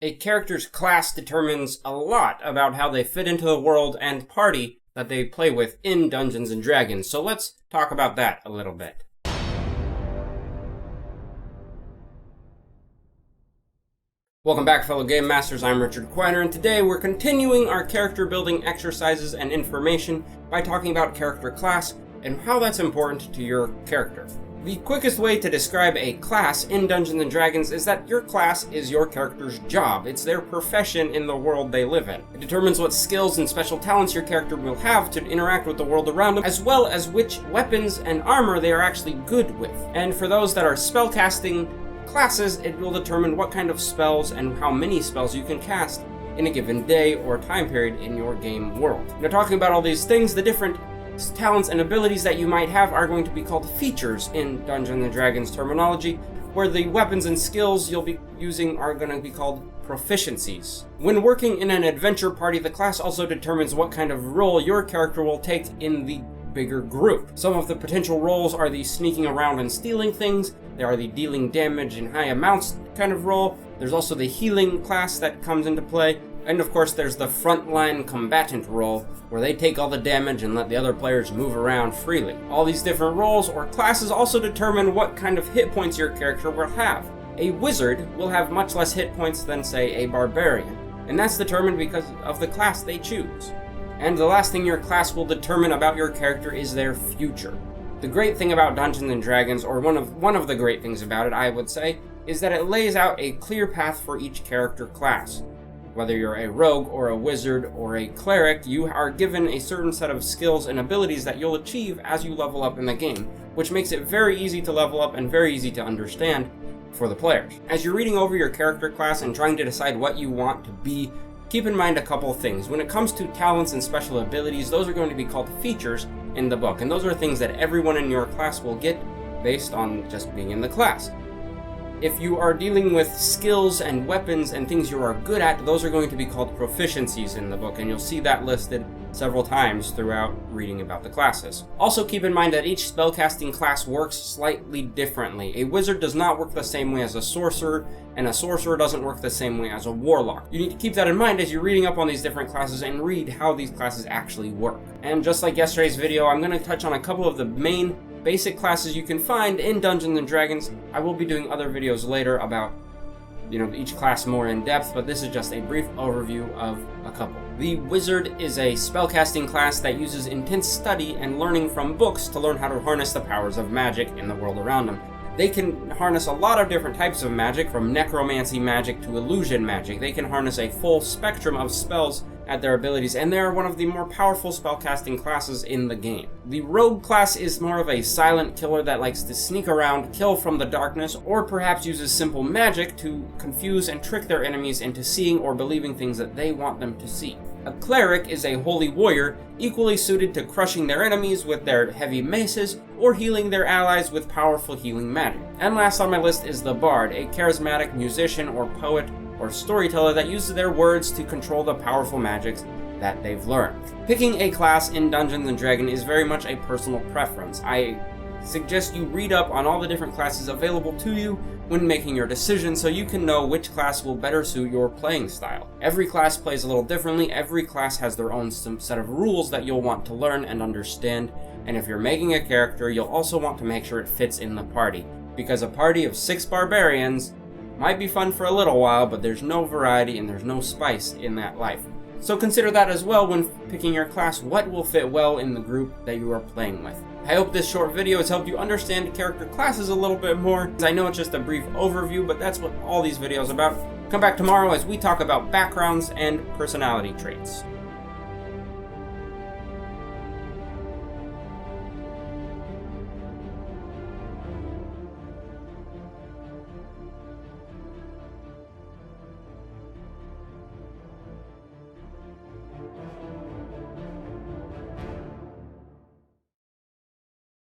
A character's class determines a lot about how they fit into the world and party that they play with in Dungeons & Dragons, so let's talk about that a little bit. Welcome back, fellow Game Masters. I'm Richard Quiner, and today we're continuing our character building exercises and information by talking about character class and how that's important to your character. The quickest way to describe a class in Dungeons & Dragons is that your class is your character's job. It's their profession in the world they live in. It determines what skills and special talents your character will have to interact with the world around them, as well as which weapons and armor they are actually good with. And for those that are spellcasting classes, it will determine what kind of spells and how many spells you can cast in a given day or time period in your game world. Now, talking about all these things, the different talents and abilities that you might have are going to be called features in Dungeons & Dragons terminology, where the weapons and skills you'll be using are going to be called proficiencies. When working in an adventure party, the class also determines what kind of role your character will take in the bigger group. Some of the potential roles are the sneaking around and stealing things. There are the dealing damage in high amounts kind of role. There's also the healing class that comes into play. And of course, there's the frontline combatant role, where they take all the damage and let the other players move around freely. All these different roles or classes also determine what kind of hit points your character will have. A wizard will have much less hit points than, say, a barbarian, and that's determined because of the class they choose. And the last thing your class will determine about your character is their future. The great thing about Dungeons & Dragons, or one of the great things about it, I would say, is that it lays out a clear path for each character class. Whether you're a rogue or a wizard or a cleric, you are given a certain set of skills and abilities that you'll achieve as you level up in the game, which makes it very easy to level up and very easy to understand for the players. As you're reading over your character class and trying to decide what you want to be, keep in mind a couple things. When it comes to talents and special abilities, those are going to be called features in the book, and those are things that everyone in your class will get based on just being in the class. If you are dealing with skills and weapons and things you are good at, those are going to be called proficiencies in the book, and you'll see that listed several times throughout reading about the classes. Also keep in mind that each spellcasting class works slightly differently. A wizard does not work the same way as a sorcerer, and a sorcerer doesn't work the same way as a warlock. You need to keep that in mind as you're reading up on these different classes and read how these classes actually work. And just like yesterday's video, I'm going to touch on a couple of the main basic classes you can find in Dungeons & Dragons. I will be doing other videos later about, each class more in depth, but this is just a brief overview of a couple. The Wizard is a spellcasting class that uses intense study and learning from books to learn how to harness the powers of magic in the world around them. They can harness a lot of different types of magic, from necromancy magic to illusion magic. They can harness a full spectrum of spells at their abilities, and they are one of the more powerful spellcasting classes in the game. The Rogue class is more of a silent killer that likes to sneak around, kill from the darkness, or perhaps uses simple magic to confuse and trick their enemies into seeing or believing things that they want them to see. A Cleric is a holy warrior, equally suited to crushing their enemies with their heavy maces, or healing their allies with powerful healing magic. And last on my list is the Bard, a charismatic musician or poet or storyteller that uses their words to control the powerful magics that they've learned. Picking a class in Dungeons & Dragons is very much a personal preference. I suggest you read up on all the different classes available to you when making your decision so you can know which class will better suit your playing style. Every class plays a little differently. Every class has their own set of rules that you'll want to learn and understand, and if you're making a character, you'll also want to make sure it fits in the party, because a party of 6 barbarians might be fun for a little while, but there's no variety and there's no spice in that life. So consider that as well when picking your class, what will fit well in the group that you are playing with. I hope this short video has helped you understand character classes a little bit more. I know it's just a brief overview, but that's what all these videos are about. Come back tomorrow as we talk about backgrounds and personality traits.